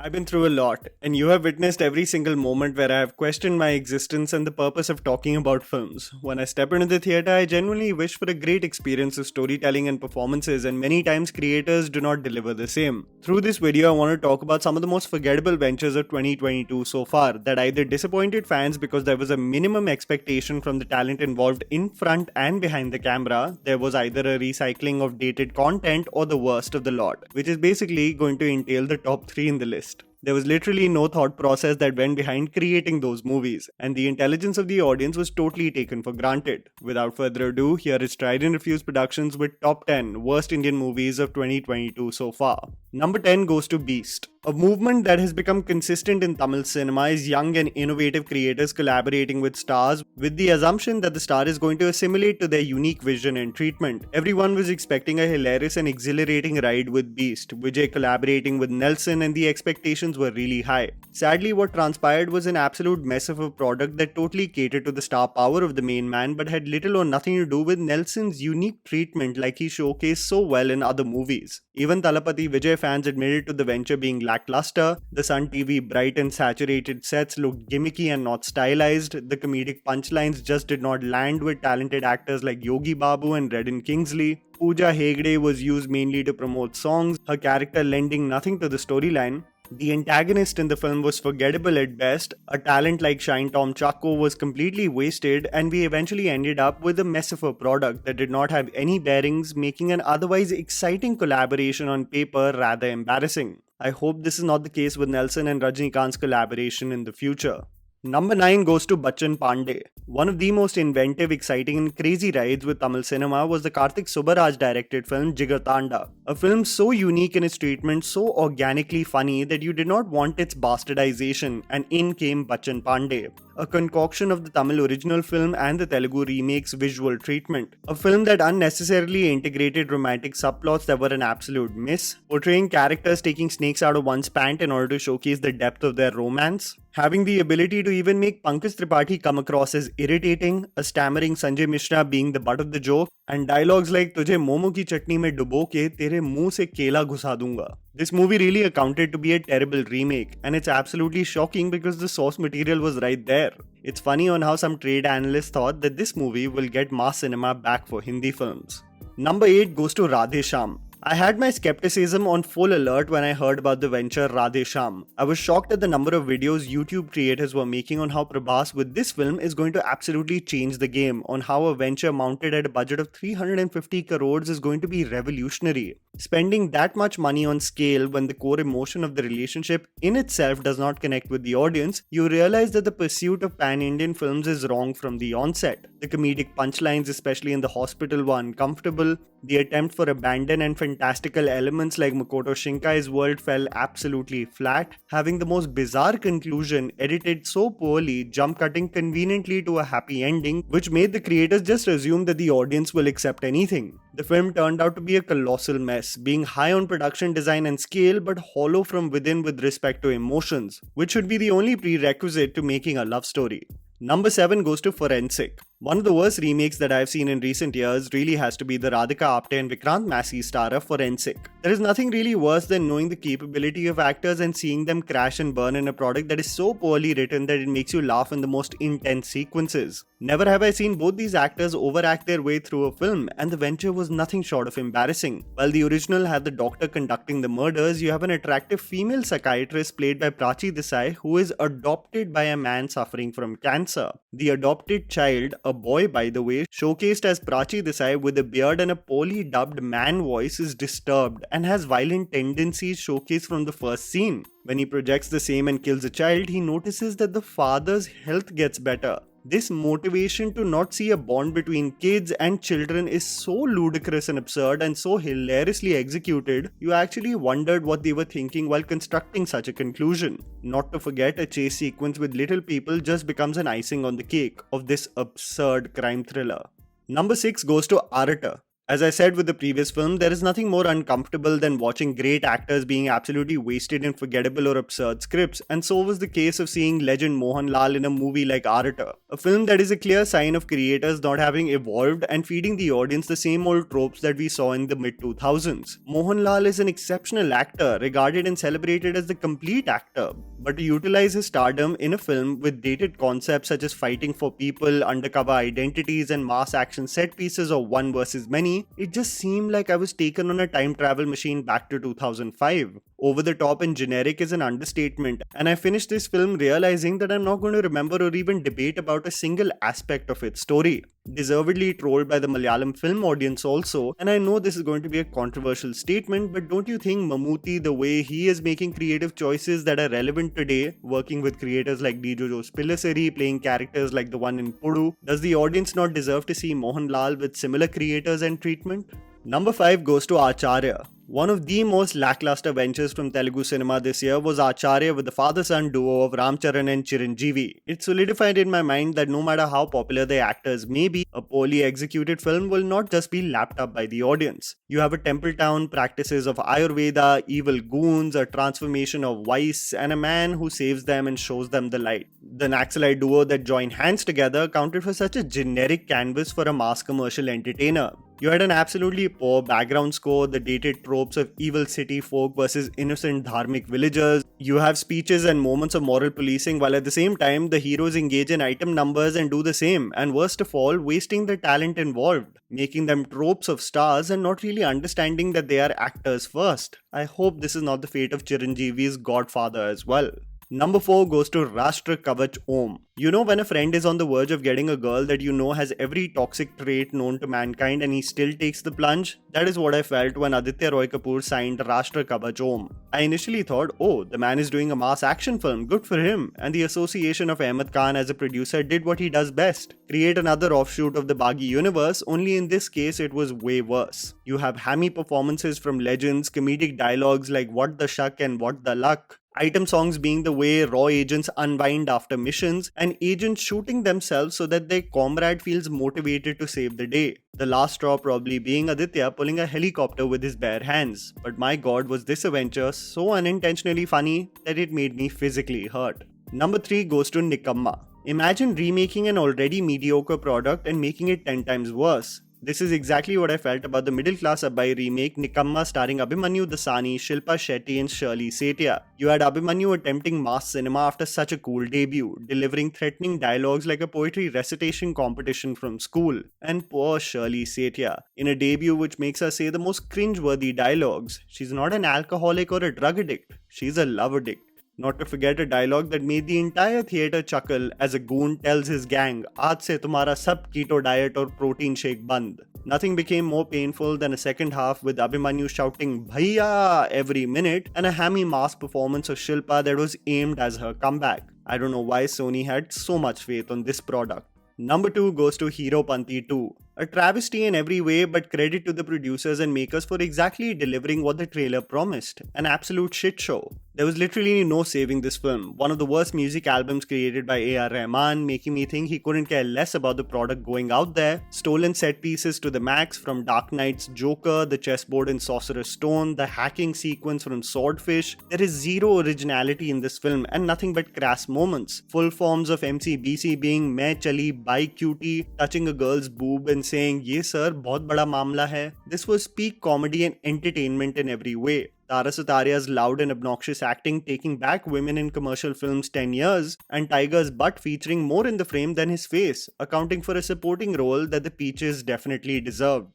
I've been through a lot, and you have witnessed every single moment where I have questioned my existence and the purpose of talking about films. When I step into the theatre, I genuinely wish for a great experience of storytelling and performances, and many times creators do not deliver the same. Through this video, I want to talk about some of the most forgettable ventures of 2022 so far that either disappointed fans because there was a minimum expectation from the talent involved in front and behind the camera, there was either a recycling of dated content or the worst of the lot, which is basically going to entail the top 3 in the list. There was literally no thought process that went behind creating those movies, and the intelligence of the audience was totally taken for granted. Without further ado, here is Tried&Refused Productions with top 10 worst Indian movies of 2022 so far. Number 10 goes to Beast. A movement that has become consistent in Tamil cinema is young and innovative creators collaborating with stars with the assumption that the star is going to assimilate to their unique vision and treatment. Everyone was expecting a hilarious and exhilarating ride with Beast, Vijay collaborating with Nelson, and the expectations were really high. Sadly, what transpired was an absolute mess of a product that totally catered to the star power of the main man but had little or nothing to do with Nelson's unique treatment like he showcased so well in other movies. Even Talapati Vijay fans admitted to the venture being lackluster. The Sun TV bright and saturated sets looked gimmicky and not stylized. The comedic punchlines just did not land with talented actors like Yogi Babu and Redden Kingsley. Pooja Hegde was used mainly to promote songs, her character lending nothing to the storyline. The antagonist in the film was forgettable at best, a talent like Shine Tom Chacko was completely wasted, and we eventually ended up with a mess of a product that did not have any bearings, making an otherwise exciting collaboration on paper rather embarrassing. I hope this is not the case with Nelson and Rajnikant's collaboration in the future. Number 9 goes to Bachan Pandey. One of the most inventive, exciting and crazy rides with Tamil cinema was the Karthik Subbaraj directed film Jigarthanda. A film so unique in its treatment, so organically funny that you did not want its bastardization, and in came Bachan Pandey. A concoction of the Tamil original film and the Telugu remake's visual treatment. A film that unnecessarily integrated romantic subplots that were an absolute miss, portraying characters taking snakes out of one's pant in order to showcase the depth of their romance, having the ability to even make Pankaj Tripathi come across as irritating, a stammering Sanjay Mishra being the butt of the joke, and dialogues like "Tujhe momo ki chutney mein dubo ke tere muh se kela ghusa dunga." This movie really accounted to be a terrible remake, and it's absolutely shocking because the source material was right there. It's funny on how some trade analysts thought that this movie will get mass cinema back for Hindi films. Number 8 goes to Radhe Shyam. I had my skepticism on full alert when I heard about the venture Radhe Shyam. I was shocked at the number of videos YouTube creators were making on how Prabhas with this film is going to absolutely change the game, on how a venture mounted at a budget of 350 crores is going to be revolutionary. Spending that much money on scale when the core emotion of the relationship in itself does not connect with the audience, you realize that the pursuit of pan-Indian films is wrong from the onset. The comedic punchlines, especially in the hospital, were uncomfortable. The attempt for abandon and fantastical elements like Makoto Shinkai's world fell absolutely flat, having the most bizarre conclusion edited so poorly, jump cutting conveniently to a happy ending, which made the creators just assume that the audience will accept anything. The film turned out to be a colossal mess, being high on production design and scale but hollow from within with respect to emotions, which should be the only prerequisite to making a love story. Number 7 goes to Forensic. One of the worst remakes that I've seen in recent years really has to be the Radhika Apte and Vikrant Massey starrer Forensic. There is nothing really worse than knowing the capability of actors and seeing them crash and burn in a product that is so poorly written that it makes you laugh in the most intense sequences. Never have I seen both these actors overact their way through a film, and the venture was nothing short of embarrassing. While the original had the doctor conducting the murders, you have an attractive female psychiatrist played by Prachi Desai who is adopted by a man suffering from cancer. The adopted child, a boy by the way, showcased as Prachi Desai with a beard and a poorly dubbed man voice, is disturbed and has violent tendencies showcased from the first scene. When he projects the same and kills a child, he notices that the father's health gets better. This motivation to not see a bond between kids and children is so ludicrous and absurd and so hilariously executed, you actually wondered what they were thinking while constructing such a conclusion. Not to forget, a chase sequence with little people just becomes an icing on the cake of this absurd crime thriller. Number 6 goes to Arata. As I said with the previous film, there is nothing more uncomfortable than watching great actors being absolutely wasted in forgettable or absurd scripts, and so was the case of seeing legend Mohanlal in a movie like Arata, a film that is a clear sign of creators not having evolved and feeding the audience the same old tropes that we saw in the mid-2000s. Mohanlal is an exceptional actor, regarded and celebrated as the complete actor, but to utilize his stardom in a film with dated concepts such as fighting for people, undercover identities, and mass action set pieces of one versus many, it just seemed like I was taken on a time travel machine back to 2005. Over the top and generic is an understatement, and I finished this film realizing that I'm not going to remember or even debate about a single aspect of its story. Deservedly trolled by the Malayalam film audience also, and I know this is going to be a controversial statement, but don't you think Mammootty, the way he is making creative choices that are relevant today, working with creators like Jojo Spilaseri, playing characters like the one in Pudu, does the audience not deserve to see Mohanlal with similar creators and treatment? Number 5 goes to Acharya. One of the most lackluster ventures from Telugu cinema this year was Acharya with the father-son duo of Ramcharan and Chiranjeevi. It solidified in my mind that no matter how popular the actors may be, a poorly executed film will not just be lapped up by the audience. You have a temple town, practices of Ayurveda, evil goons, a transformation of vice, and a man who saves them and shows them the light. The Naxalite duo that join hands together counted for such a generic canvas for a mass commercial entertainer. You had an absolutely poor background score, the dated tropes of evil city folk versus innocent dharmic villagers. You have speeches and moments of moral policing, while at the same time the heroes engage in item numbers and do the same, and worst of all, wasting the talent involved, making them tropes of stars and not really understanding that they are actors first. I hope this is not the fate of Chiranjeevi's Godfather as well. Number 4 goes to Rashtra Kabachom. You know when a friend is on the verge of getting a girl that you know has every toxic trait known to mankind and he still takes the plunge? That is what I felt when Aditya Roy Kapoor signed Rashtra Kabachom. I initially thought, oh, the man is doing a mass action film, good for him, and the association of Ahmed Khan as a producer did what he does best, create another offshoot of the Baghi universe, only in this case it was way worse. You have hammy performances from legends, comedic dialogues like what the shuck and what the luck, item songs being the way raw agents unwind after missions, and agents shooting themselves so that their comrade feels motivated to save the day. The last straw probably being Aditya pulling a helicopter with his bare hands. But my god, was this adventure so unintentionally funny that it made me physically hurt. Number 3 goes to Nikamma. Imagine remaking an already mediocre product and making it 10 times worse. This is exactly what I felt about the middle-class Abbai remake Nikamma starring Abhimanyu Dasani, Shilpa Shetty and Shirley Setia. You had Abhimanyu attempting mass cinema after such a cool debut, delivering threatening dialogues like a poetry recitation competition from school. And poor Shirley Setia, in a debut which makes her say the most cringe-worthy dialogues. She's not an alcoholic or a drug addict, she's a love addict. Not to forget a dialogue that made the entire theatre chuckle as a goon tells his gang, "Aaj se tumhara sab keto diet or protein shake band." Nothing became more painful than a second half with Abhimanyu shouting "Bhaiya" every minute and a hammy mass performance of Shilpa that was aimed as her comeback. I don't know why Sony had so much faith on this product. Number 2 goes to Heropanti 2. A travesty in every way, but credit to the producers and makers for exactly delivering what the trailer promised. An absolute shit show. There was literally no saving this film. One of the worst music albums created by A.R. Rahman, making me think he couldn't care less about the product going out there. Stolen set pieces to the max from Dark Knight's Joker, the chessboard in Sorcerer's Stone, the hacking sequence from Swordfish. There is zero originality in this film and nothing but crass moments. Full forms of MCBC being "Main chali bhai cutie," touching a girl's boob and saying "Ye sir, bahut bada mamla hai." This was peak comedy and entertainment in every way. Tara Sutaria's loud and obnoxious acting taking back women in commercial films 10 years, and Tiger's butt featuring more in the frame than his face, accounting for a supporting role that the Peaches definitely deserved.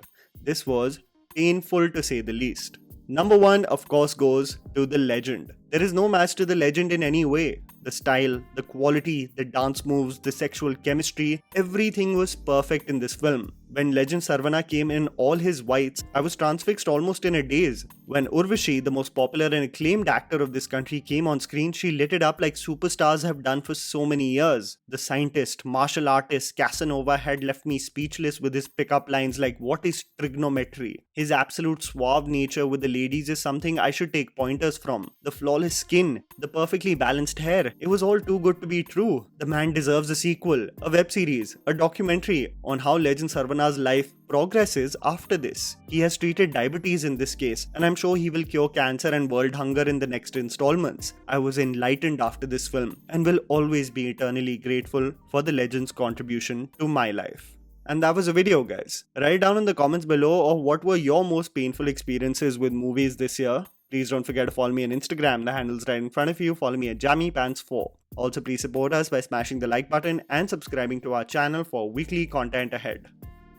This was painful to say the least. Number 1 of course goes to the legend. There is no match to the legend in any way. The style, the quality, the dance moves, the sexual chemistry, everything was perfect in this film. When Legend Sarvana came in all his whites, I was transfixed almost in a daze. When Urvashi, the most popular and acclaimed actor of this country, came on screen, she lit it up like superstars have done for so many years. The scientist, martial artist, Casanova had left me speechless with his pickup lines like "What is trigonometry?" His absolute suave nature with the ladies is something I should take pointers from. The flawless skin, the perfectly balanced hair, it was all too good to be true. The man deserves a sequel, a web series, a documentary on how Legend Sarvana's life progress is after this. He has treated diabetes in this case, and I'm sure he will cure cancer and world hunger in the next installments. I was enlightened after this film and will always be eternally grateful for the legend's contribution to my life. And that was a video, guys. Write down in the comments below of what were your most painful experiences with movies this year. Please don't forget to follow me on Instagram, the handle's right in front of you. Follow me at JammyPants4. Also, please support us by smashing the like button and subscribing to our channel for weekly content ahead.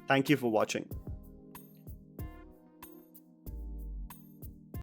Thank you for watching.